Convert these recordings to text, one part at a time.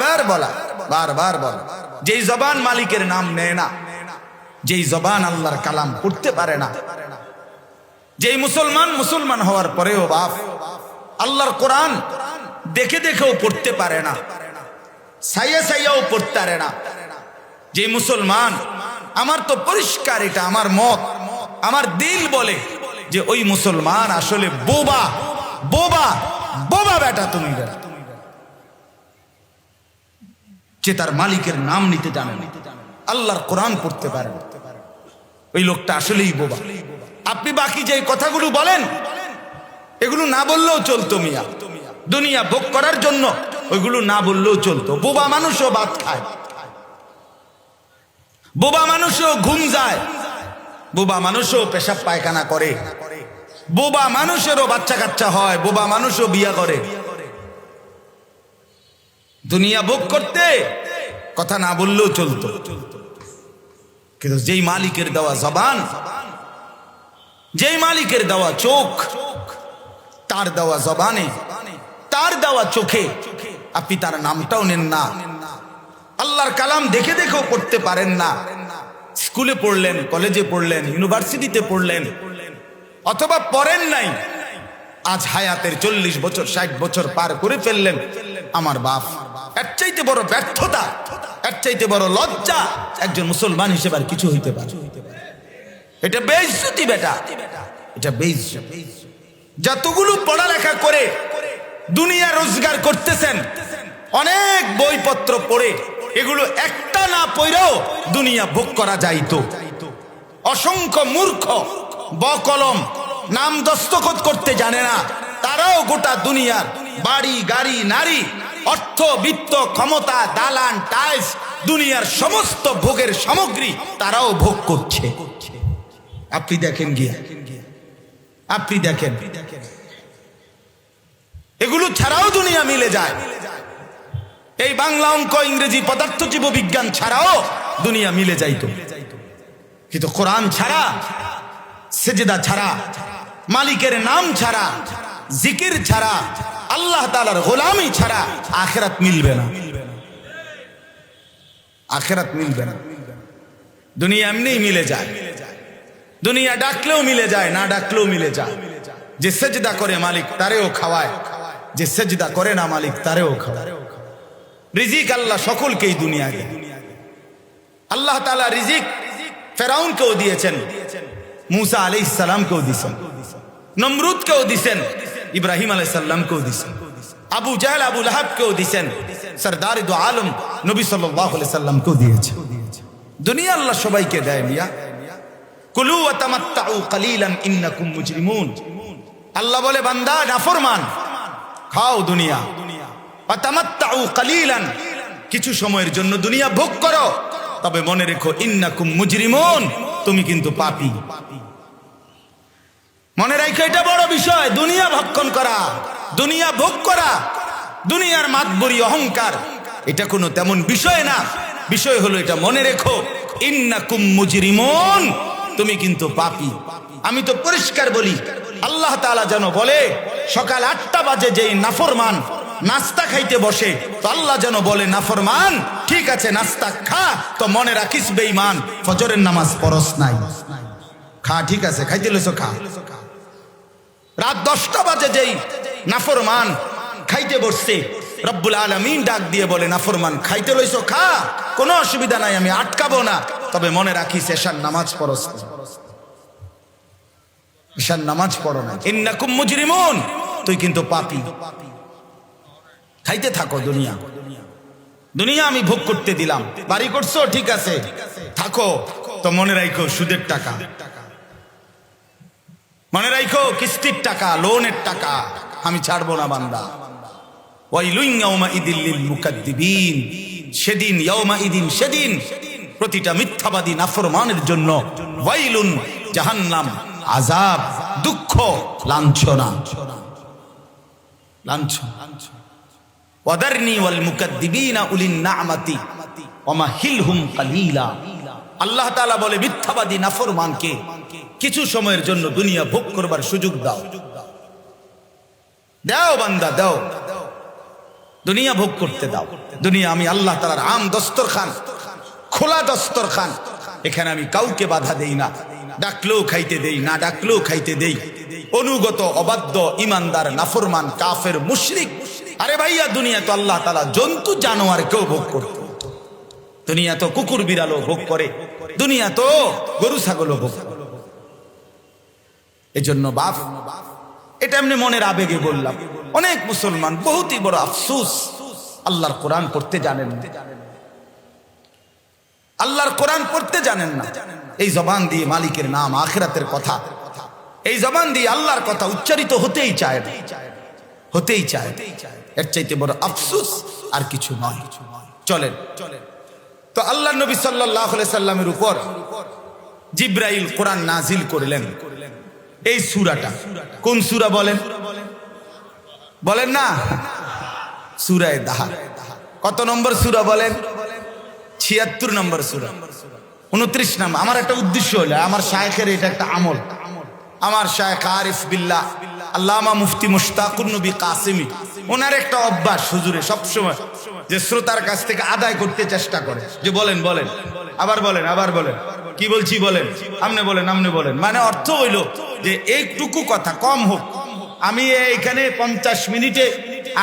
বারবার বলা, বারবার বলা, যেই জবান মালিকের নাম নেয় না, যেই জবান আল্লাহর কালাম পড়তে পারে না, যেই মুসলমান হওয়ার পরেও বাপ আল্লাহর কোরআন দেখে দেখেও পড়তে পারে না, সাইয়াও পড়তে পারে না, যে মুসলমান, আমার তো পরিষ্কার এটা আমার মত, আমার দিল বলে যে ওই মুসলমান আসলে বোবা বোবা বোবা বেটা, তুমি বেটা, যে তার মালিকের নাম নিতে জানে না, আল্লাহর কোরআন পড়তে পারে না, ওই লোকটা আসলেই বোবা। আপনি বাকি যে কথাগুলো বলেন এগুলো না বললেও চলতো মিয়া, দুনিয়া ভোগ করার জন্য ওইগুলো না বললেও চলতো। বোবা মানুষও ভাত খায়, বোবা মানুষও ঘুম যায়, বোবা মানুষও পেশাব পায়খানা করে, বোবা মানুষেরও বাচ্চা কাচ্চা হয়, বোবা মানুষও বিয়া করে। দুনিয়া ভোগ করতে কথা না বললেও চলতো, কিন্তু যেই মালিকের দেওয়া জবান, যেই মালিকের দেওয়া চোখ, তার দেওয়া জবানে, তার দেওয়া চোখে আপনি তার নামটাও নেন না, আল্লাহর কালাম দেখে দেখেও পড়তে পারেন না, স্কুলে পড়লেন, কলেজে পড়লেন, ইউনিভার্সিটিতে পড়লেন, অথবা পড়েন নাই, আজ হায়াতের 40 বছর 60 বছর পার করে ফেললেন, আমার বাপ, এর চাইতে বড় ব্যর্থতা, এর চাইতে বড় লজ্জা একজন মুসলমান হিসেবে আর কিছু হইতে পারে? এটা বেইজ্জতি বেটা, এটা বেইজ্জতি। যতগুলো পড়ালেখা করে দুনিয়া রোজগার করতেছেন, অনেক বইপত্র পড়ে, এগুলো একটা না পড়েও দুনিয়া ভোগ করা যাইতো। অসংখ্য মূর্খ বকলম নাম দস্তখত করতে জানে না, তারাও গোটা দুনিয়ার বাড়ি গাড়ি নারী অর্থ বিত্ত ক্ষমতা দালান টাইলস দুনিয়ার সমস্ত ভোগের সামগ্রী তারাও ভোগ করছে। আপনি দেখেন গিয়া, আপনি দেখেন, এগুলো ছাড়াও দুনিয়া মিলে যায়। এই বাংলা অঙ্ক ইংরেজি পদার্থ জীববিজ্ঞান ছাড়াও দুনিয়া মিলে যাইতো, কিন্তু কোরআন ছাড়া, সেজদা ছাড়া, মালিকের নাম ছাড়া, জিকির ছাড়া, আল্লাহ তাআলার গোলামি ছাড়া আখিরাত মিলবে না, আখিরাত মিলবে না। দুনিয়া এমনিই মিলে যায়, দুনিয়া ডাকলেও মিলে যায়, না ডাকলেও মিলে যায়। যে সেজদা করে মালিক তারেও খাওয়ায়, যে সেজদা করে না মালিক তারেও খাওয়ায়। রিজিক আল্লাহ সকলকেই দুনিয়াকে, আল্লাহ তাআলা রিজিক ফেরাউনকেও দিয়েছেন, মুসা আলাইহিস সালামকেও দিয়েছেন, নমরুদকেও দিয়েছেন, ইব্রাহিম আলাইহিস সালামকেও দিয়েছেন, আবু জাহল আবু লাহাবকেও দিয়েছেন, সরদারে দু আলম নবী সাল্লাল্লাহু আলাইহি সাল্লামকেও দিয়েছেন। দুনিয়া আল্লাহ সবাইকে দেয় মিয়া। কুলু ওয়া তামাত্তাউ কালিলান ইন্নাকুম মুজরিমুন। আল্লাহ বলে বান্দা নাফরমান, খাও দুনিয়া, ওয়া তামাত্তাউ কালিলান, কিছু সময়ের জন্য দুনিয়া ভোগ করো, তবে মনে রেখো ইন্নাকুম মুজরিমুন, তুমি কিন্তু পাপী। মনে রাখো এটা বড় বিষয়, দুনিয়া ভক্ষণ করা, দুনিয়া ভোগ করা, দুনিয়ার মাতবরি অহংকার, এটা কোনো তেমন বিষয় না। বিষয় হলো এটা মনে রেখো ইন্নাকুম মুজরিমুন, তুমি কিন্তু পাপী। আমি তো পরিষ্কার বলি, আল্লাহ তাআলা যেন বলে সকাল 8টা বাজে যেই নাফরমান নাস্তা খাইতে বসে, তো আল্লাহ যেন বলে নাফরমান ঠিক আছে নাস্তা খা, তো মনে রাখিস বেঈমান ফজরের নামাজ পড়স নাই, খা, ঠিক আছে খাইতে লইছো খা। রাত 10টা বাজে যেই নাফরমান খাইতে বসছে, রব্বুল আলামিন ডাক দিয়ে বলে নাফরমান খাইতে লইছো খা, কোনো অসুবিধা নাই, আমি আটকাবো না, তবে মনে রাখিস এশার নামাজ পড়স, এশার নামাজ পড়ো না, ইন্নাকুম মুজরিমুন, তুই কিন্তু পাপী। খাইতে থাকো দুনিয়া, দুনিয়া আমি ভোগ করতে দিলাম, বাড়ি করছো ঠিক আছে থাকো, তো মনে রাখো সুদের টাকা, মনে রাখো কিস্তির টাকা, লোনের টাকা আমি ছাড়বো না বান্দা। ওয়াইলুন ইয়াউমাইদিল লিল মুকাদ্দিবিন, সেদিন ইয়াউমাইদিন, সেদিন প্রতিটা মিথ্যাবাদী নাফরমানের জন্য ওয়াইলুন জাহান্নাম, আযাব, দুঃখ, লাঞ্ছনা, লাঞ্ছনা। ওয়াদারনি ওয়াল মুকাদ্দিবিনা উলিন না'মাতি ওয়ামাহিলহুম কালিলা। আল্লাহ তাআলা বলে মিথ্যাবাদী নাফরমানকে কিছু সময়ের জন্য দুনিয়া ভোগ করবার সুযোগ দাও, দাও বান্দা দাও। দুনিয়া ভোগ করতে দাও। দুনিয়া আমি আল্লাহ তাআলার আম দস্তরখান, খোলা দস্তরখান, এখানে আমি কাউকে বাধা দেই না। ডাকলেও খাইতে দেই, না ডাকলেও খাইতে দেই। অনুগত, অবাধ্য, ইমানদার, নাফরমান, কাফের, মুশরিক, আরে ভাইয়া দুনিয়া তো আল্লাহ তাআলা জন্তু জানোয়ার কেউ ভোগ করত। দুনিয়া তো কুকুর বিড়ালও ভোগ করে, দুনিয়া তো গরু ছাগলও ভোগ করে। এজন্য বাপ, এটা এমনি মনের আবেগে বললাম। অনেক মুসলমান বহুতই বড় আফসোস, আল্লাহর কোরআন পড়তে জানেন না, আল্লাহর কোরআন পড়তে জানেন না। এই জবান দিয়ে মালিকের নাম, আখিরাতের কথা, এই জবান দিয়ে আল্লাহর কথা উচ্চারিত হতেই চায় না, হতেই চায়। এর চাইতে বড় আফসোস আর কিছু নয়। চলেন, তো আল্লাহ নবী সাল্লাল্লাহু আলাইহি সাল্লামের উপর জিবরাইল কোরআন নাজিল করলেন। এই সূরাটা কোন সূরা বলেন? বলেন না, সূরা দাহার। কত নম্বর সূরা বলেন? ৭৬ নম্বর সূরা, ২৯ নম্বর। আমার একটা উদ্দেশ্য হলো, আমার শায়েখের এটা একটা আমল। আমার শায়েখ আরিফ বিল্লাহ আল্লামা মুফতি মুশতাকুর নবী কাসেমি, ওনার একটা অভ্যাস, হুজুরে সবসময় যে শ্রোতার কাছ থেকে আদায় করতে চেষ্টা করে, যে বলেন বলেন, আবার বলেন, আবার বলেন, কি বলছি বলেন, আমনে বলেন, আমনে বলেন। মানে অর্থ হইল যে এইটুকু কথা কম হোক, আমি এখানে 50 মিনিটে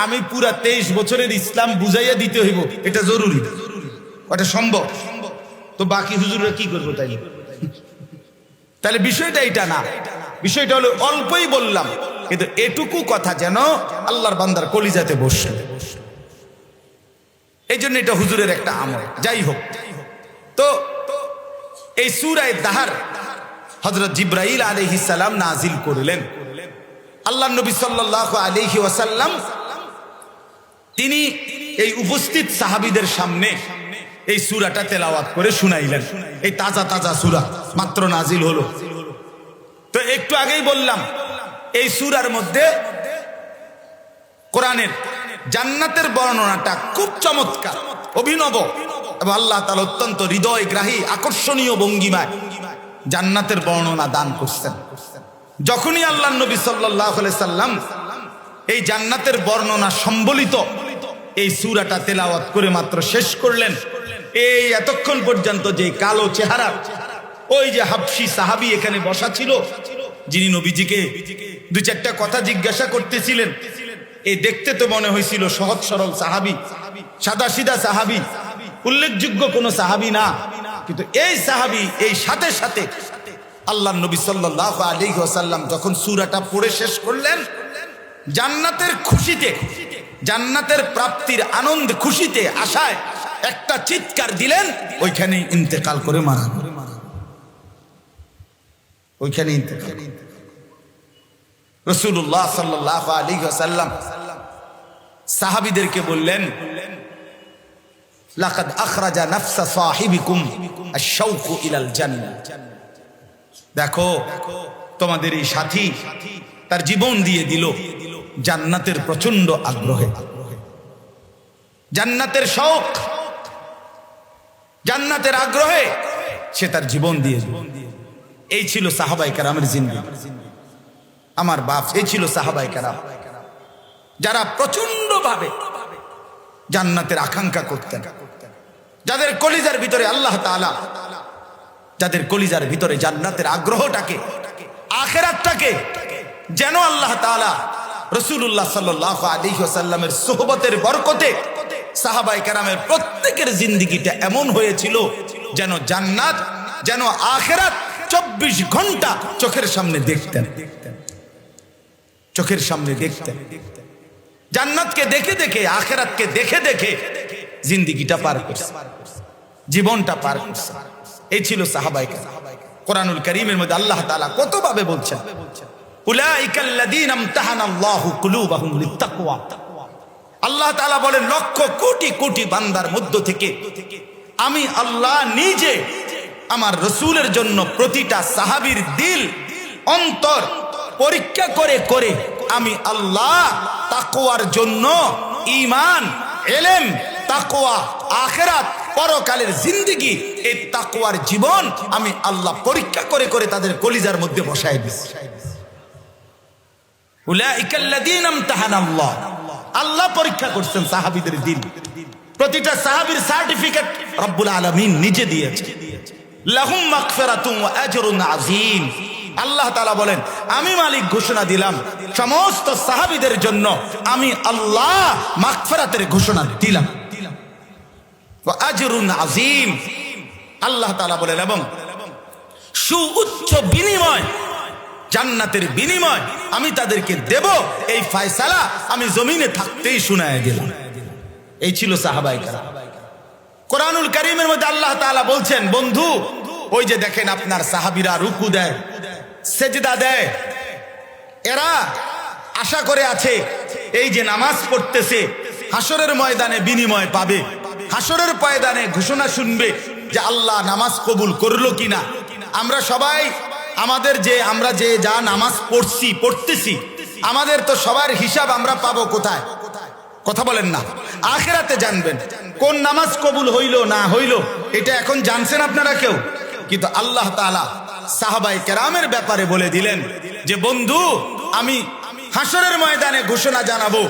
আমি পুরা 23 বছরের ইসলাম বুঝাইয়া দিতে হইব, এটা জরুরি, এটা সম্ভব। তো বাকি হুজুররা কি করবো তাই? তাহলে বিষয়টা এটা না, বিষয়টা হলো অল্পই বললাম, কিন্তু এটুকু কথা যেন আল্লাহর বান্দার কলিজাতে বসে। এই জন্য এটা হুজুরের একটা আমল। যাই হোক, তো এই সূরা দাহার হযরত জিবরাইল আলাইহিস সালাম নাজিল করলেন। আল্লাহর নবী সাল্লাল্লাহু আলাইহি ওয়াসাল্লাম তিনি এই উপস্থিত সাহাবীদের সামনে এই সূরাটা তেলাওয়াত করে শুনাইলেন। এই তাজা তাজা সূরা মাত্র নাজিল হলো। তো একটু আগেই বললাম, এই সূরার মধ্যে কোরআনের জান্নাতের বর্ণনাটা খুব চমৎকার, অভিনব, এবং আল্লাহ তাআলা অত্যন্ত হৃদয়গ্রাহী, আকর্ষণীয় ভঙ্গিমায় জান্নাতের বর্ণনা দান করছেন। যখনই আল্লাহর নবী সাল্লাল্লাহু আলাইহি সাল্লাম এই জান্নাতের বর্ণনা সম্বলিত এই সূরাটা তেলাওয়াত করে মাত্র শেষ করলেন, এই এতক্ষণ পর্যন্ত যে কালো চেহারা ওই যে হাবশী সাহাবী এখানে বসা ছিল, যিনি নবীজিকে দুই চারটা কথা জিজ্ঞাসা করতেছিলেন, এই দেখতে তো মনে হয়েছিল সহজ সরল সাহাবী, সাদা সিধা সাহাবী, উল্লেখযোগ্য কোনো সাহাবী না। কিন্তু এই সাহাবী এই সাথে সাথে আল্লাহর নবী সাল্লাল্লাহু আলাইহি ওয়াসাল্লাম যখন সূরাটা পড়ে শেষ করলেন, জান্নাতের খুশিতে, জান্নাতের প্রাপ্তির আনন্দ, খুশিতে, আশায় একটা চিৎকার দিলেন, ওইখানেই ইন্তেকাল করে মারা গেল, ওইখানে ইন্তেকাল। রাসূলুল্লাহ সাল্লাল্লাহু আলাইহি ওয়াসাল্লাম সাহাবীদেরকে বললেন, লাকাদ আখরাজা নাফসা সাহিবিকুম আশ-শাওকু ইলাল জান্নাহ। দেখো তোমাদের এই সাথী তার জীবন দিয়ে দিল জান্নাতের প্রচন্ড আগ্রহে, জান্নাতের শৌক, জান্নাতের আগ্রহে সে তার জীবন দিয়ে দিল। এই ছিল সাহাবায়ে কেরামের জিন্দেগি। আমার বাপ, এই ছিল সাহাবায়ে কেরাম, যারা প্রচন্ড ভাবে জান্নাতের আকাঙ্ক্ষা করতেন, যাদের কলিজার ভিতরে আল্লাহ তাআলা, যাদের কলিজার ভিতরে জান্নাতের আগ্রহটাকে, আখিরাতটাকে যেন আল্লাহ তাআলা রাসূলুল্লাহ সাল্লাল্লাহু আলাইহি ওয়াসাল্লামের সোহবতের বরকতে সাহাবায়ে কেরামের প্রত্যেকের জিন্দেগিটা এমন হয়েছিল যেন জান্নাত, যেন আখিরাত 24 ঘন্টা চোখের সামনে দেখতেন, চোখের সামনে দেখতেন। জান্নাতকে দেখে দেখে, আখিরাতকে দেখে দেখে জিন্দেগিটা পার করছে, জীবনটা পার করছে। এই ছিল সাহাবায়ে কেরাম। কোরআনুল কারীমের মধ্যে আল্লাহ তাআলা কতভাবে বলছেন, উলাইকাল্লাযীনা ইমতাহানাল্লাহু কুলুবাহুম লিত্তাকওয়া। আল্লাহ তাআলা বলেন, লক্ষ কোটি কোটি বান্দার মধ্য থেকে আমি আল্লাহ নিজে আমার রাসূলের জন্য প্রতিটা সাহাবীর দিল, অন্তর পরীক্ষা করে করে আমি আল্লাহ তাকওয়ার জন্য ঈমান, ইলম, তাকওয়া, আখিরাত, পরকালের জিন্দেগি, এই তাকওয়ার জীবন আমি আল্লাহ পরীক্ষা করে করে তাদের কলিজার মধ্যে বসায় দিয়েছি। উলাইকাল্লাযীনা ইমতাহানাল্লাহ, আল্লাহ পরীক্ষা করছেন সাহাবীদের দিল। প্রতিটা সাহাবীর সার্টিফিকেট রব্বুল আলামিন নিজে দিয়েছে। লাহুম মাগফিরাতুন ওয়া আজরুন আযীম। আল্লাহ তাআলা বলেন, আমি মালিক ঘোষণা দিলাম সমস্ত সাহাবীদের জন্য, আমি আল্লাহ মাগফিরাতের ঘোষণা দিলাম। ওয়া আজরুন আযীম। আল্লাহ তাআলা বলেন, এবং সুউচ্চ বিনিময়, জান্নাতের বিনিময় আমি তাদেরকে দেব, এই ফয়সালা আমি জমিনে থাকতেই শুনায় দিলাম। এই ছিল সাহাবায়ে কেরাম। কোরআনুল কারীমের মধ্যে আল্লাহ তাআলা বলছেন, বন্ধু ওই যে দেখেন আপনার সাহাবীরা রুকু দেয়, সেজদা দেয়, এরা আশা করে আছে এই যে নামাজ পড়তেছে হাসরের ময়দানে বিনিময় পাবে, হাসরের ময়দানে ঘোষণা শুনবে যে আল্লাহ নামাজ কবুল করলো কিনা। আমরা সবাই আমরা যে যা নামাজ পড়তেছি আমাদের তো সবার হিসাব আমরা পাবো কোথায়? কথা বলেন না। আখিরাতে জানবেন কোন নামাজ কবুল হইল না হইল, এটা এখন জানছেন আপনারা কেউ? কিন্তু আল্লাহ তাআলা সাহাবায়ে কেরামের ব্যাপারে বলে দিলেন যে বন্ধু আমি হাসরের ময়দানে ঘোষণা জানাবো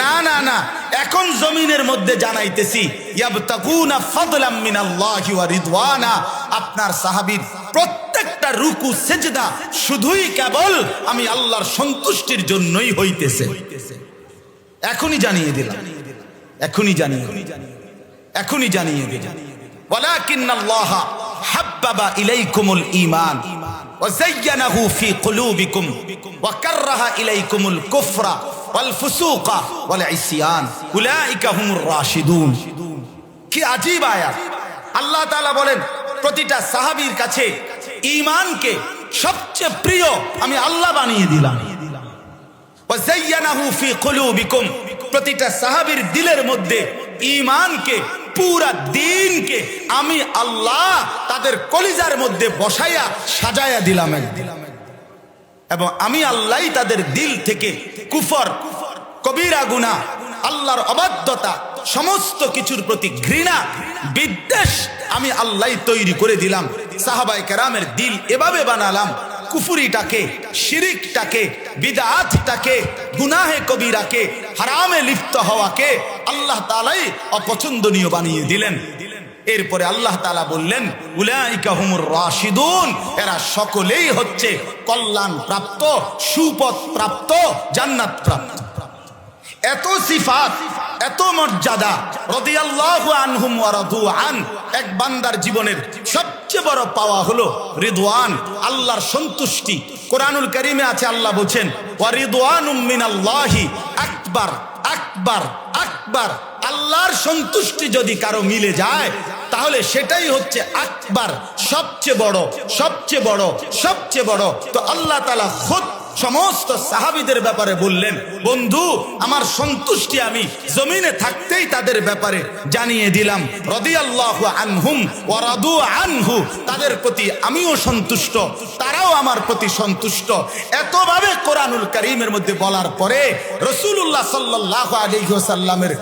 না, না না, এখন জমিনের মধ্যে জানাইতেছি। ইয়াবতাগুনা ফাদলাম মিনাল্লাহি ওয়া রিদওয়ানা। আপনার সাহাবীর প্রত্যেকটা রুকু সেজদা শুধুই কেবল আমি আল্লাহর সন্তুষ্টির জন্যই হইতেছে। এখনই জানিয়ে দিলাম, এখনই জানিয়ে দিলাম। ওয়ালাকিন্নাল্লাহা হাব্বাবা ইলাইকুমুল ঈমান ওয়া যায়্যানাহু ফি কুলুবিকুম ওয়া কাররাহা ইলাইকুমুল কুফরা ওয়াল ফুসুকা ওয়াল ইসয়ান উলাইকা হুমুর রাশিদুন। কি আজীব আয়াত! আল্লাহ তাআলা বলেন প্রতিটা সাহাবীর কাছে ঈমানকে সবচেয়ে প্রিয় আমি আল্লাহ বানিয়ে দিলাম। ওয়া যায়্যানাহু ফি কুলুবিকুম, প্রতিটা সাহাবীর দিলের মধ্যে ঈমানকে, পুরা দ্বীনকে আমি আল্লাহ তাদের কলিজার মধ্যে বসাইয়া সাজায়া দিলাম। এবং আমি আল্লাহই তাদের দিল থেকে কুফর, কবিরা গুনাহ, আল্লাহর অবাধ্যতা, সমস্ত কিছুর প্রতি ঘৃণা, বিদ্বেষ আমি আল্লাহই তৈরি করে দিলাম। সাহাবায়ে কেরামের দিল এভাবে বানালাম, কুফরিটাকে, শিরিকটাকে, বিদআতটাকে, গুনাহে কবিরাকে, হারামে লিপ্ত হওয়াকে আল্লাহ তাআলাই অপছন্দনীয় বানিয়ে দিলেন। এরপরে আল্লাহ তাআলা বললেন উলাইকা হুমুর রাশিদুন, এরা সকলেই হচ্ছে কল্যাণ প্রাপ্ত, সুপথ প্রাপ্ত, জান্নাত প্রাপ্ত। এত সিফাত, এত মর্যাদা, রাদিয়াল্লাহু আনহুম ওয়া রাদু আন। এক বান্দার জীবনের সবচেয়ে বড় পাওয়া হলো রিদওয়ান, আল্লাহর সন্তুষ্টি। কোরআনুল কারীমে আছে, আল্লাহ বলেন ওয়া রিদওয়ানুম মিনাল্লাহি আকবার, আকবার, আকবার। আল্লাহর সন্তুষ্টি যদি কারো মিলে যায় তাহলে সেটাই হচ্ছে আকবার, সবচেয়ে বড়, সবচেয়ে বড়, সবচেয়ে বড়। তো আল্লাহ তাআলা খুদ সমস্ত সাহাবীদের ব্যাপারে বললেন, বন্ধু আমার সন্তুষ্টি আমি জমিনে থাকতেই তাদের ব্যাপারে জানিয়ে দিলাম। রাদিয়াল্লাহু আনহুম ওয়া রাদু আনহু, তাদের প্রতি আমিও সন্তুষ্ট, তারাও আমার প্রতি সন্তুষ্ট। এতভাবে কোরআনুল কারীমের মধ্যে বলার পরে রাসূলুল্লাহ সাল্লাল্লাহু আলাইহি ওয়াসাল্লামের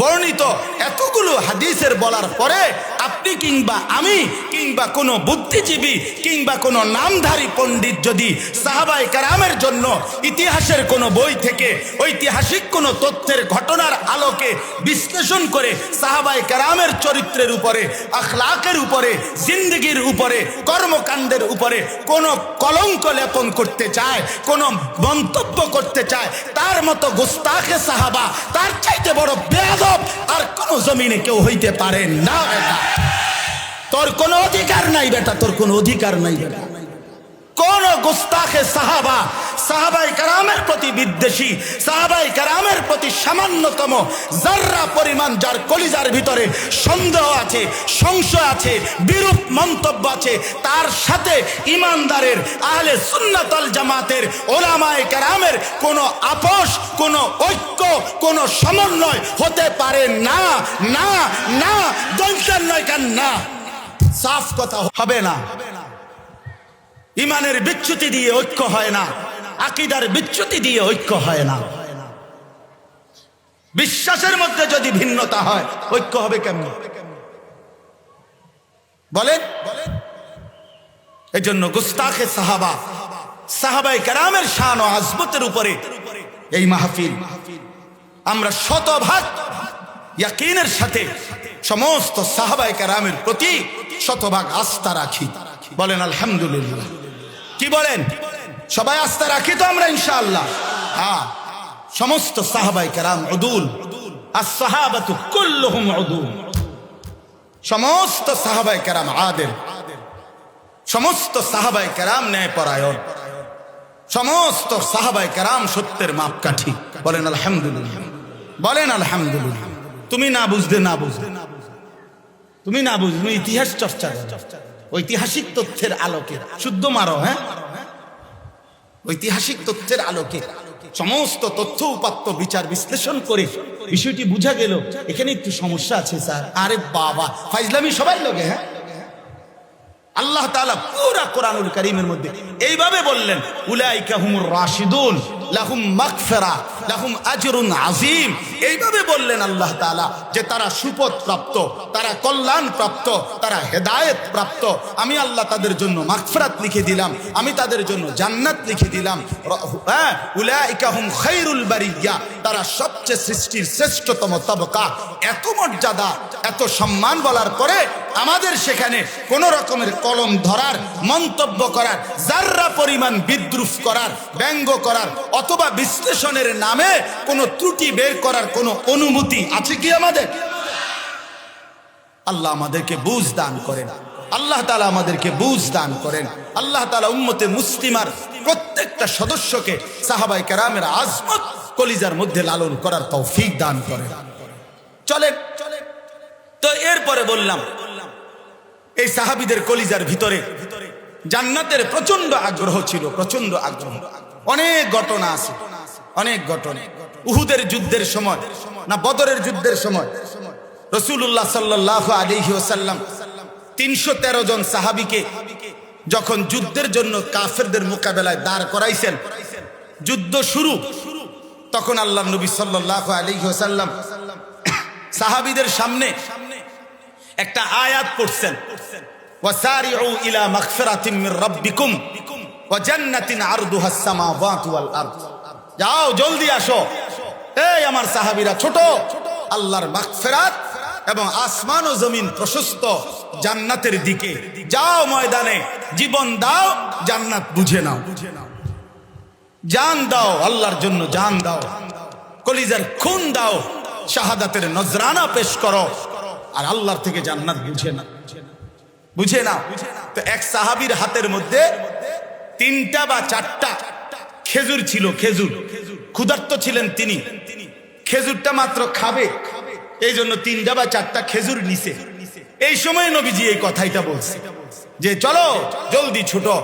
বর্ণিত এতগুলো হাদিসের বলার পরে আপনি কিংবা আমি কিংবা কোনো বুদ্ধিজীবী কিংবা কোনো নামধারী পণ্ডিত যদি সাহাবায়ে কেরামের জন্য ইতিহাসের কোনো বই থেকে ঐতিহাসিক কোনো তথ্যের ঘটনার আলোকে বিশ্লেষণ করে সাহাবায়ে কেরামের চরিত্রের উপরে, আখলাকের উপরে, জিন্দেগির উপরে, কর্মকাণ্ডের উপরে কোনো কলঙ্ক লেপন করতে চায়, কোনো মন্তব্য করতে চায়, তার মতো গোস্তাখে সাহাবা, তার চাইতে বড় বেয়াদব আর কোন জমিনে কেউ হইতে পারে না। বেটা তোর কোনো অধিকার নাই, বেটা তোর কোনো অধিকার নাই। বেটা কোন গোস্তাখে সাহাবা, সাহাবায়ে কেরামের প্রতি বিদ্বেষী, সাহাবায়ে কেরামের প্রতি সামান্যতম যাররা পরিমাণ যার কলিজার ভিতরে সন্দেহ আছে, সংশয় আছে, বিরূপ মন্তব্য আছে, তার সাথে ইমানদারের, আহলে সুন্নাত ওয়াল জামাতের উলামায়ে কেরামের কোনো আপোষ, কোনো ঐক্য, কোনো সমন্বয় হতে পারে না, না, না, দলদার নয় কেন না, সাফ কথা হবে না। ইমানের বিচ্যুতি দিয়ে ঐক্য হয় না, আকীদার বিচ্যুতি দিয়ে ঐক্য হয় না। বিশ্বাসের মধ্যে যদি ভিন্নতা হয় ঐক্য হবে কেমন বলেন? এজন্য গুস্তাখে সাহাবা, সাহাবায়ে কেরামের শান ও আজমতের উপরে এই মাহফিল। আমরা শতভাগ ইয়াকিনের সাথে সমস্ত সাহাবায়ে কেরামের প্রতি শতভাগ আস্থা রাখি। বলেন আলহামদুলিল্লাহ। কি বলেন? সবাই আস্থা রাখি তো আমরা ইনশাআল্লাহ? হ্যাঁ, সমস্ত সাহাবায়ে কেরাম উদুল, আস-সাহাবাতু কুল্লুহুম উদুল। সমস্ত সাহাবায়ে কেরাম আদিল, সমস্ত সাহাবায়ে কেরাম ন্যায়পরায়ণ, সমস্ত সাহাবায়ে কেরাম সত্যের মাপকাঠি। বলেন আলহামদুলিল্লাহ। বলেন আলহামদুলিল্লাহ। তুমি না বুঝতে তুমি ইতিহাস চর্চা করো, ঐতিহাসিক তথ্যের আলোকে শুদ্ধ মারো। হ্যাঁ, ঐতিহাসিক তথ্যের আলোকে সমস্ত তথ্য উপাত্ত বিচার বিশ্লেষণ করে বিষয়টি বুঝা গেল এখানে একটু সমস্যা আছে স্যার। আরে বাবা, ফাইজলামি সবাই লোকে। হ্যাঁ, আল্লাহ তাআলা পুরা কোরআনুল কারীমের মধ্যে এইভাবে বললেন, উলাইকা হুমুর রাশিদুন লাহুম মাগফিরা লাহুম আজরুন আযীম। এইভাবে বললেন আল্লাহ তাআলা যে তারা সুপথ প্রাপ্ত, তারা কল্যাণ প্রাপ্ত, তারা হেদায়েত প্রাপ্ত। আমি আল্লাহ তাদের জন্য মাগফিরাত লিখে দিলাম, আমি তাদের জন্য জান্নাত লিখে দিলাম। উলাইকা হুম খায়রুল বারিয়া, তারা সবচেয়ে সৃষ্টির শ্রেষ্ঠতম তবকা। এত মর্যাদা, এত সম্মান বলার পরে আমাদের সেখানে কোন রকমের কলম ধরার, মন্তব্য করার, যাররা পরিমাণ বিদ্রুপ করার, ব্যঙ্গ করার অথবা বিশ্লেষণের নামে কোনো ত্রুটি বের করার কোনো অনুমতি আছে কি আমাদের? আল্লাহ আমাদেরকে বুঝ দান করেন। আল্লাহ তাআলা আমাদেরকে বুঝ দান করেন। আল্লাহ তাআলা উম্মতে মুসলিমার প্রত্যেকটা সদস্যকে সাহাবায়ে কেরামের আজমত কলিজার মধ্যে লালন করার তৌফিক দান করেন। চলেন, তো এরপরে বললাম এই সাহাবীদের কলিজার ভিতরে জান্নাতের প্রচন্ড আগ্রহ ছিল, প্রচন্ড আগ্রহ। অনেক ঘটনা আছে, অনেক ঘটনা। উহুদের যুদ্ধের সময় না বদরের যুদ্ধের সময় রাসূলুল্লাহ সাল্লাল্লাহু আলাইহি ওয়াসাল্লাম ৩১৩ জন সাহাবীকে যখন যুদ্ধের জন্য কাফেরদের মোকাবেলায় দাঁড় করাইছেন, যুদ্ধ শুরু, তখন আল্লাহর নবী সাল্লাল্লাহু আলাইহি ওয়াসাল্লাম সাহাবীদের সামনে একটা আয়াত পড়ছেন, ওয়াসারিউ ইলা মাগফিরাতিম মির রাব্বিকুম ওয়া জান্নাতিন আরদুহাস সামাওয়াতু ওয়াল আরদ। যাও, জলদি আসো এই আমার সাহাবীরা, ছোট আল্লাহর মাগফিরাত এবং আসমান ও জমিন প্রশস্ত জান্নাতের দিকে যাও, ময়দানে জীবন দাও, জান্নাত বুঝে নাও, জান দাও, আল্লাহর জন্য জান দাও, কলিজার খুন দাও, শাহাদাতের নজরানা পেশ করো, আর আল্লাহর থেকে জান্নাত বুঝে না, বুঝে না। তো এক সাহাবীর হাতের মধ্যে 3টা বা 4টা খেজুর ছিল, খেজুর। ক্ষুধার্ত ছিলেন তিনি, খেজুরটা মাত্র খাবে, এই জন্য 3টা বা 4টা খেজুর নিছে। এই সময় নবীজি এই কথাইটা বলছে যে চলো জলদি ছুটো,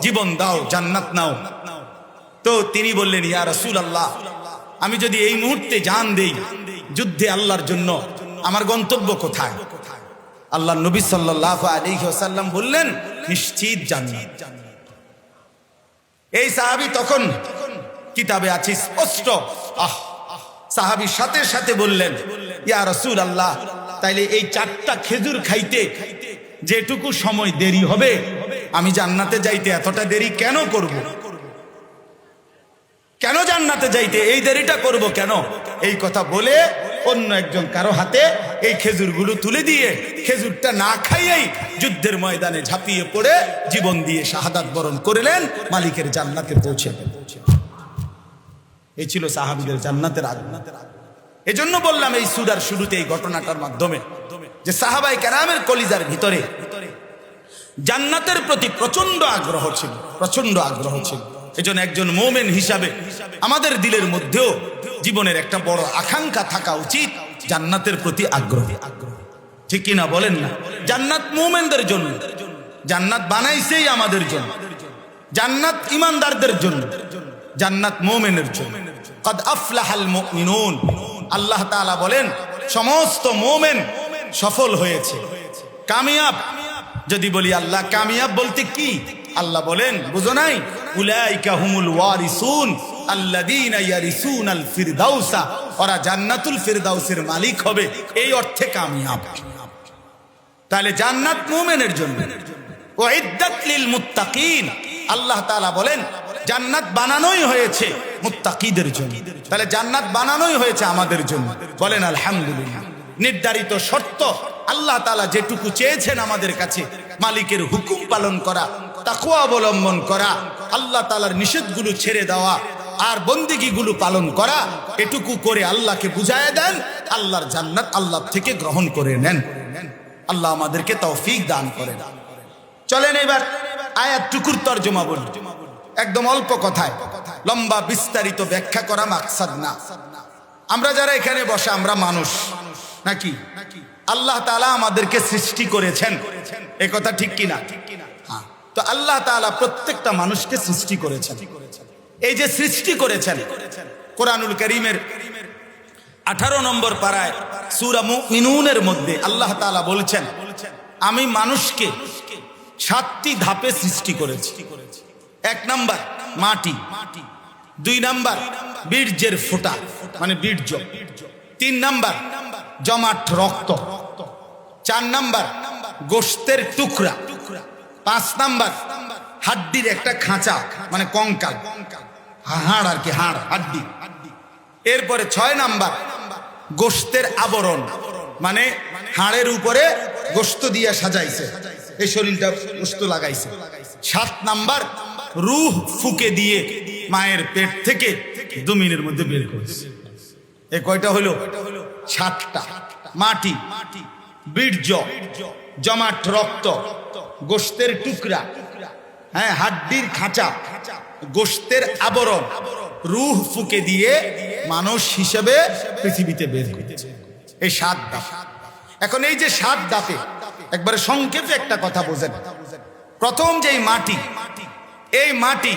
জীবন দাও, জান্নাত নাও। তো তিনি বললেন, ইয়া রাসূলুল্লাহ, আমি যদি এই মুহূর্তে জান দেই যুদ্ধে আল্লাহর জন্য, আমার গন্তব্য কোথায়? আল্লাহর নবী সাল্লাল্লাহু আলাইহি ওয়াসাল্লাম বললেন, নিশ্চিত জান্নাত। এই সাহাবী তখন কিতাবে আছে স্পষ্ট, সাহাবী সাথে সাথে বললেন, ইয়া রাসূলুল্লাহ, তাইলে এই 4টা খেজুর খাইতে যেটুকু সময় দেরি হবে, আমি জান্নাতে যাইতে এতটা দেরি কেন করব? কেন জান্নাতে যাইতে এই দেরিটা করব কেন? এই কথা বলে অন্য একজন কারো হাতে এই খেজুরগুলো তুলে দিয়ে খেজুরটা না খাইয়েই যুদ্ধের ময়দানে ঝাঁপিয়ে পড়ে জীবন দিয়ে শাহাদাত বরণ করলেন, মালিকের জান্নাতে পৌঁছে। এই ছিল সাহাবীদের জান্নাতের আগ্রহ। এজন্য বললাম এই সূরার শুরুতে এই ঘটনাটার মাধ্যমে যে সাহাবায়ে কেরামের কলিজার ভিতরে জান্নাতের প্রতি প্রচন্ড আগ্রহ ছিল, প্রচন্ড আগ্রহ ছিল। এজন্য একজন মুমিন হিসাবে আমাদের দিলের মধ্যেও জীবনের একটা বড় আকাঙ্ক্ষা থাকা উচিত জান্নাতের প্রতি আগ্রহ। ঠিক কি না বলেন না? জান্নাত মুমিনদের জন্য, জান্নাত বানাইছেই আমাদের জন্য, জান্নাত ঈমানদারদের জন্য, জান্নাত মুমিনের জন্য। কদ আফলাহাল মুমিনুন, আল্লাহ তাআলা বলেন সমস্ত মুমিন সফল হয়েছে, কামিয়াব। যদি বলি আল্লাহ কামিয়াব বলতে কি, আল্লাহ বলেন বুঝো নাই, উলাইকা হুমুল ওয়ারিসুন আল্লাযীনা ইয়ারিসুনাল ফিরদাউসা, ওরা জান্নাতুল ফিরদাউসের মালিক হবে, এই অর্থে কামিয়াব। তাহলে জান্নাত মুমিনের জন্য। উইদ্দাত লিল মুত্তাকিন, আল্লাহ তাআলা বলেন জান্নাত বানানোই হয়েছে মুত্তাকিদের জন্য। তাহলে জান্নাত বানানোই হয়েছে আমাদের জন্য, বলেন আলহামদুলিল্লাহ। নির্ধারিত শর্ত আল্লাহ তাআলা যেটুকু চেয়েছেন আমাদের কাছে, মালিকের হুকুম পালন করা, তাকওয়া অবলম্বন করা, আল্লাহ তাআলার নিষেধগুলো ছেড়ে দেওয়া আর বন্দেগীগুলো পালন করা, এটুকু করে আল্লাহকে বুঝায় দেন, আল্লাহর জান্নাত আল্লাহ থেকে গ্রহণ করে নেন। আল্লাহ আমাদেরকে তৌফিক দান করেন। চলেন এবার আয়াতটুকুর তরজমা বলি, একদম অল্প কথায়, লম্বা বিস্তারিত ব্যাখ্যা করা মাকসাদ না। আমরা যারা এখানে বসে আমরা মানুষ নাকি? আল্লাহ তাআলা আমাদেরকে সৃষ্টি করেছেন, এ কথা ঠিক কিনা? হ্যাঁ। তো আল্লাহ তাআলা প্রত্যেকটা মানুষকে সৃষ্টি করেছেন। এই যে সৃষ্টি করেছেন, কোরআনুল কারীমের 18 নম্বর পারায় সূরা মুমিনুনের মধ্যে আল্লাহ তাআলা বলছেন, আমি মানুষকে 7টি ধাপে সৃষ্টি করেছি। 1 নাম্বার মাটি, 2 নাম্বার বীর্যের ফোঁটা মানে বীর্য, 3 নাম্বার জমাট রক্ত, 4 নাম্বার গোশতের টুকরা, 5 নাম্বার হাড্ডির একটা খাঁচা মানে কঙ্কাল, হাড় আর কি, হাড় হাড্ডি। এরপরে 6 নাম্বার গোশতের আবরণ মানে হাড়ের উপরে গোশত দিয়ে সাজাইছে, এই শরীরটা গোশত লাগাইছে। 7 নাম্বার রূহ ফুকে দিয়ে মায়ের পেট থেকে জমিনের মধ্যে বের করেছে। এই কয়টা হলো? 7টা। মাটি, বীর্য, জমাট রক্ত, গোশতের টুকরা, হ্যাঁ হাড্ডির খাঁচা, গোশতের আবরণ, রূহ ফুকে দিয়ে মানুষ হিসেবে পৃথিবীতে বের করেছে। এই 7 ধাপ। এখন এই যে 7 ধাপে একবারে সংক্ষেপে একটা কথা বোঝেন। প্রথম যেই মাটি, এই মাটি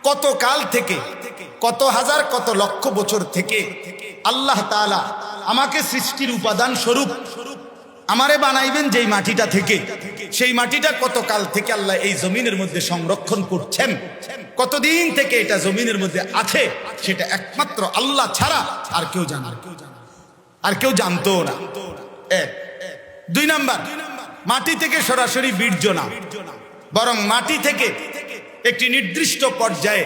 কত কাল থেকে, কত হাজার কত লক্ষ বছর থেকে আল্লাহ তাআলা আমাকে সৃষ্টির উপাদান স্বরূপ আমারে বানাইবেন যেই মাটিটা থেকে, সেই মাটিটা কত কাল থেকে আল্লাহ এই জমিনের মধ্যে সংরক্ষণ করছেন, কতদিন থেকে এটা জমিনের মধ্যে আছে, সেটা একমাত্র আল্লাহ ছাড়া আর কেউ জানে, আর কেউ জানতো না। 1। 2 নাম্বার, মাটি থেকে সরাসরি বীর্য না, বরং মাটি থেকে একটি নির্দিষ্ট পর্যায়ে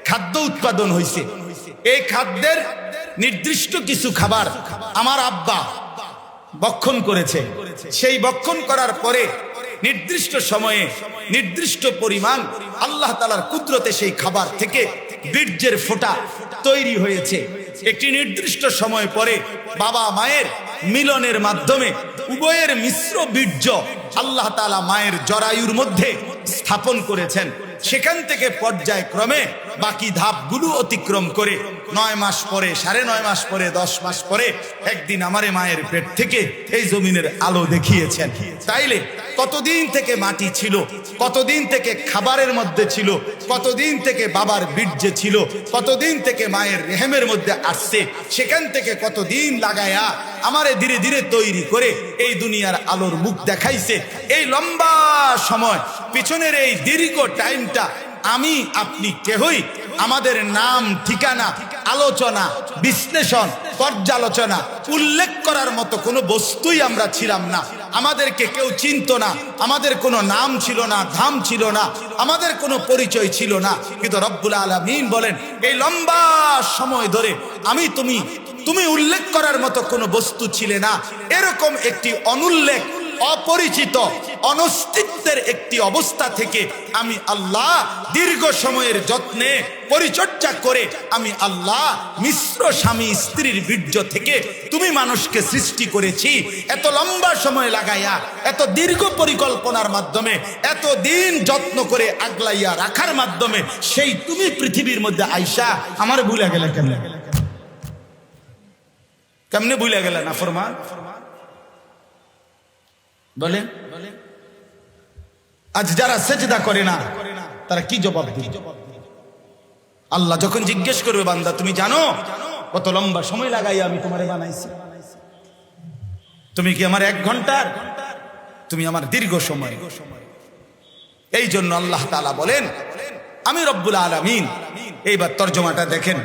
খাদ্য উৎপাদন হয়েছে। এই খাদ্যের নির্দিষ্ট কিছু খাবার আমার আব্বা ভক্ষণ করেছে। সেই ভক্ষণ করার পরে নির্দিষ্ট সময়ে নির্দিষ্ট পরিমাণ আল্লাহ তাআলার কুদরতে সেই খাবার থেকে বীর্যের ফোঁটা তৈরি হয়েছে। একটি নির্দিষ্ট সময় পরে বাবা মায়ের মিলনের মাধ্যমে উভয়ের মিশ্র বীর্য আল্লাহ তাআলা মায়ের জরায়ুর মধ্যে স্থাপন করেছেন। সেখান থেকে পর্যায়ক্রমে বাকি ধাপগুলো অতিক্রম করে 9 মাস পরে, 9.5 মাস পরে, 10 মাস পরে একদিন আমারে মায়ের পেট থেকে এই জমিনের আলো দেখিয়েছেন। তাইলে কতদিন থেকে মাটি ছিল, কতদিন থেকে খাবারের মধ্যে ছিল, কতদিন থেকে বাবার বীর্যে ছিল, কতদিন থেকে মায়ের রেহেমের মধ্যে আসছে, সেখান থেকে কতদিন লাগায়া আমারে ধীরে ধীরে তৈরি করে এই দুনিয়ার আলোর মুখ দেখাইছে। এই লম্বা সময় পিছনের এই দীর্ঘ টাইমটা আমি আপনি কেহই আমাদের নাম, ঠিকানা, আলোচনা, বিশ্লেষণ, পর্যালোচনা, উল্লেখ করার মতো কোনো বস্তুই আমরা ছিলাম না। আমাদেরকে কেউ চিনত না, আমাদের কোনো নাম ছিল না, ধাম ছিল না, আমাদের কোনো পরিচয় ছিল না। কিন্তু রব্বুল আলামিন বলেন, এই লম্বা সময় ধরে আমি তুমি উল্লেখ করার মতো কোনো বস্তু ছিলে না। এরকম একটি অনুল্লেখ, অপরিচিত, অনস্তিত্বের একটি অবস্থা থেকে আমি আল্লাহ দীর্ঘ সময়ের যত্নে পরিচর্যা করে আমি আল্লাহ মিশ্র স্বামী স্ত্রীর বীর্য থেকে তুমি মানুষকে সৃষ্টি করেছি। এত লম্বা সময় লাগাইয়া, এত দীর্ঘ পরিকল্পনার মাধ্যমে, এত দিন যত্ন করে আগলাইয়া রাখার মাধ্যমে সেই তুমি পৃথিবীর মধ্যে আইসা আমার ভুলে গেলে কেমনে ভুলে গেলে না ফরমান বলেন? আজ যারা সেজদা করে না তারা কি জবাব দিবে? আল্লাহ যখন জিজ্ঞেস করবে, বান্দা তুমি জানো কত লম্বা সময় লাগাই আমি তোমারে বানাইছি? তুমি কি আমার 1 ঘন্টার? তুমি আমার দীর্ঘ সময়। এই জন্য আল্লাহ তাআলা বলেন, আমি রব্বুল আলামিন। এইবার তরজমাটা দেখেন,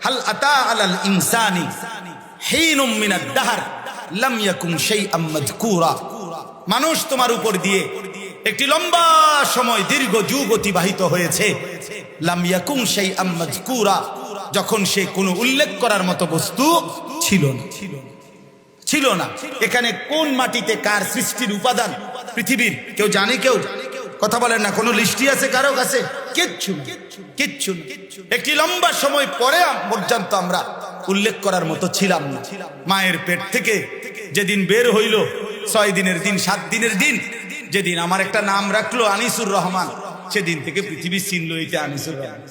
হাল আতা আলাল ইনসানি হিনুম মিনাদ দাহর লাম ইয়াকুন শাইআম মাযকুরা। মানুষ, তোমার উপর দিয়ে একটি লম্বা সময়, দীর্ঘ যুগ অতিবাহিত হয়েছে, লাম ইয়াকুন শাইআম মাযকুরা, যখন সে কোনো উল্লেখ করার মতো বস্তু ছিল না, ছিল না। এখানে কোন মাটিতে কার সৃষ্টির উপাদান পৃথিবীর কেউ জানে? কেউ কথা বলেন না। কোনো লিস্টি আছে কারো কাছে? কিচ্ছু কিচ্ছু। একটি লম্বা সময় পরে পর্যন্ত আমরা উল্লেখ করার মতো ছিলাম না। মায়ের পেট থেকে যেদিন বের হইল, 6 দিনের দিন, 7 দিনের দিন, যেদিন আমার একটা নাম রাখলো আনিসুর রহমান, সেদিন থেকে পৃথিবী চিনল এইটা আনিসুর রহমান।